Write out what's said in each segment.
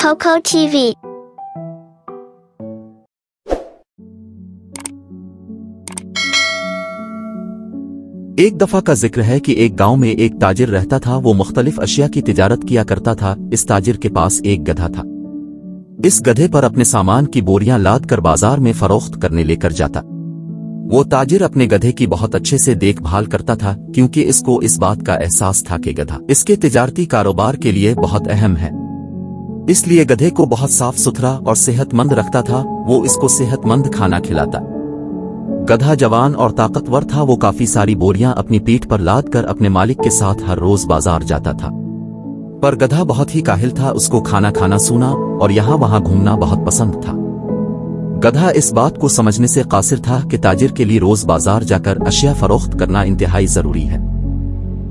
Coco TV। एक दफा का जिक्र है कि एक गांव में एक ताजिर रहता था। वो मुख्तलिफ अशिया की तिजारत किया करता था। इस ताजिर के पास एक गधा था। इस गधे पर अपने सामान की बोरियां लाद कर बाजार में फरोख्त करने लेकर जाता। वो ताजिर अपने गधे की बहुत अच्छे से देखभाल करता था, क्योंकि इसको इस बात का एहसास था कि गधा इसके तिजारती कारोबार के लिए बहुत अहम है। इसलिए गधे को बहुत साफ सुथरा और सेहतमंद रखता था। वो इसको सेहतमंद खाना खिलाता। गधा जवान और ताकतवर था। वो काफी सारी बोरियां अपनी पीठ पर लाद कर अपने मालिक के साथ हर रोज बाजार जाता था। पर गधा बहुत ही काहिल था। उसको खाना खाना सूना और यहाँ वहां घूमना बहुत पसंद था। गधा इस बात को समझने से कासिर था कि ताजिर के लिए रोज बाजार जाकर अशिया फरोख्त करना इंतहाई जरूरी है।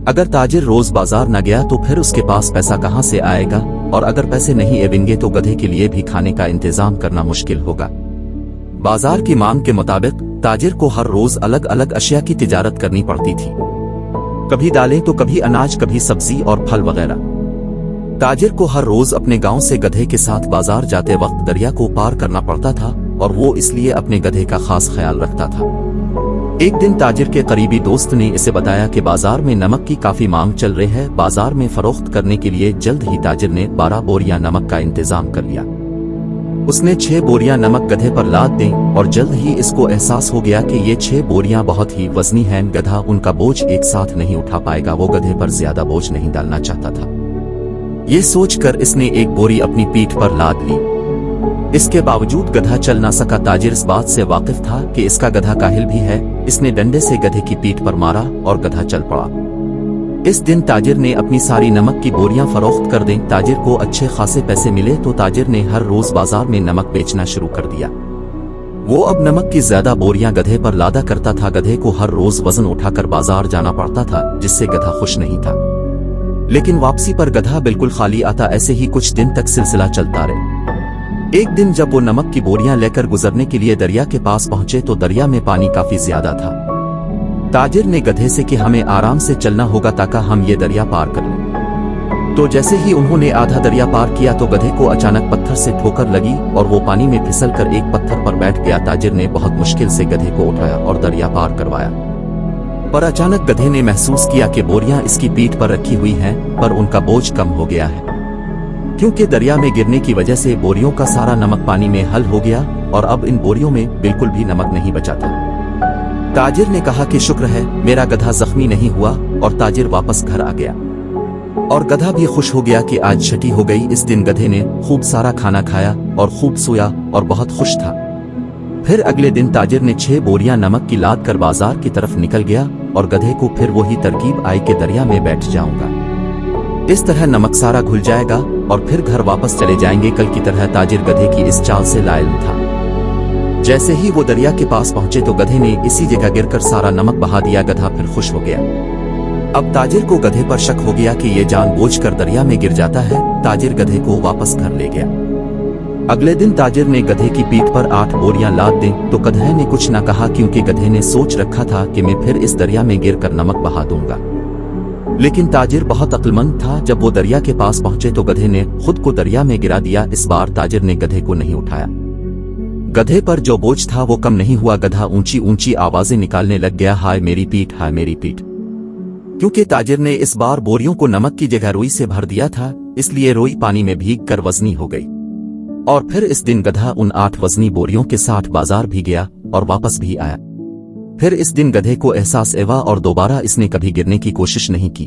अगर ताजिर रोज बाजार न गया तो फिर उसके पास पैसा कहां से आएगा, और अगर पैसे नहीं आएंगे तो गधे के लिए भी खाने का इंतजाम करना मुश्किल होगा। बाजार की मांग के मुताबिक ताजिर को हर रोज अलग अलग अशिया की तिजारत करनी पड़ती थी। कभी दालें तो कभी अनाज, कभी सब्जी और फल वगैरह। ताजिर को हर रोज अपने गांव से गधे के साथ बाजार जाते वक्त दरिया को पार करना पड़ता था, और वो इसलिए अपने गधे का खास ख्याल रखता था। एक दिन ताजिर के करीबी दोस्त ने इसे बताया कि बाजार में नमक की काफी मांग चल रही है। बाजार में फरोख्त करने के लिए जल्द ही ताजिर ने 12 बोरियां नमक का इंतजाम कर लिया। उसने 6 बोरियां नमक गधे पर लाद दी, और जल्द ही इसको एहसास हो गया कि ये 6 बोरियां बहुत ही वजनी हैं। गधा उनका बोझ एक साथ नहीं उठा पाएगा। वो गधे पर ज्यादा बोझ नहीं डालना चाहता था। ये सोचकर इसने एक बोरी अपनी पीठ पर लाद ली। इसके बावजूद गधा चल ना सका। ताजिर इस बात से वाकिफ था कि इसका गधा काहिल भी है। इसने डंडे से गधे की पीठ पर मारा और गधा चल पड़ा। इस दिन ताजिर ने अपनी सारी नमक की बोरियां फरोख्त कर दें। ताजिर को अच्छे खासे पैसे मिले तो ताजिर ने हर रोज बाजार में नमक बेचना शुरू कर दिया। वो अब नमक की ज्यादा बोरियां गधे पर लादा करता था। गधे को हर रोज वजन उठाकर बाजार जाना पड़ता था, जिससे गधा खुश नहीं था। लेकिन वापसी पर गधा बिल्कुल खाली आता। ऐसे ही कुछ दिन तक सिलसिला चलता रहा। एक दिन जब वो नमक की बोरियां लेकर गुजरने के लिए दरिया के पास पहुंचे तो दरिया में पानी काफी ज्यादा था। ताजिर ने गधे से कि हमें आराम से चलना होगा ताकि हम ये दरिया पार कर लें। तो जैसे ही उन्होंने आधा दरिया पार किया तो गधे को अचानक पत्थर से ठोकर लगी और वो पानी में फिसलकर एक पत्थर पर बैठ गया। ताजिर ने बहुत मुश्किल से गधे को उठाया और दरिया पार करवाया। पर अचानक गधे ने महसूस किया कि बोरियां इसकी पीठ पर रखी हुई हैं, पर उनका बोझ कम हो गया है, क्योंकि दरिया में गिरने की वजह से बोरियों का सारा नमक पानी में हल हो गया और अब इन बोरियों में बिल्कुल भी नमक नहीं बचा था। ताजिर ने कहा कि शुक्र है मेरा गधा जख्मी नहीं हुआ, और ताजिर वापस घर आ गया। और गधा भी खुश हो गया कि आज छठी हो गई। इस दिन गधे ने खूब सारा खाना खाया और खूब सोया और बहुत खुश था। फिर अगले दिन ताजिर ने 6 बोरियां नमक की लाद कर बाजार की तरफ निकल गया, और गधे को फिर वही तरकीब आई कि दरिया में बैठ जाऊंगा, इस तरह नमक सारा घुल जाएगा और फिर घर वापस चले जाएंगे कल की तरह। ताजिर गधे की इस चाल से लायल था। जैसे ही वो दरिया के पास पहुंचे तो गधे ने इसी जगह गिरकर सारा नमक बहा दिया। गधा फिर खुश हो गया। अब ताजिर को गधे पर शक हो गया कि ये जानबूझकर दरिया में गिर जाता है। ताजिर गधे को वापस घर ले गया। अगले दिन ताजिर ने गधे की पीठ पर 8 बोरियां लाद दी तो गधे ने कुछ न कहा, क्योंकि गधे ने सोच रखा था कि मैं फिर इस दरिया में गिरकर नमक बहा दूंगा। लेकिन ताजिर बहुत अक्लमंद था। जब वो दरिया के पास पहुंचे तो गधे ने खुद को दरिया में गिरा दिया। इस बार ताजिर ने गधे को नहीं उठाया। गधे पर जो बोझ था वो कम नहीं हुआ। गधा ऊंची ऊंची आवाजें निकालने लग गया, हाय मेरी पीठ, हाय मेरी पीठ। क्योंकि ताजिर ने इस बार बोरियों को नमक की जगह रुई से भर दिया था, इसलिए रुई पानी में भीग कर वजनी हो गई। और फिर इस दिन गधा उन 8 वजनी बोरियों के साथ बाजार भी गया और वापस भी आया। फिर इस दिन गधे को एहसास हुआ और दोबारा इसने कभी गिरने की कोशिश नहीं की।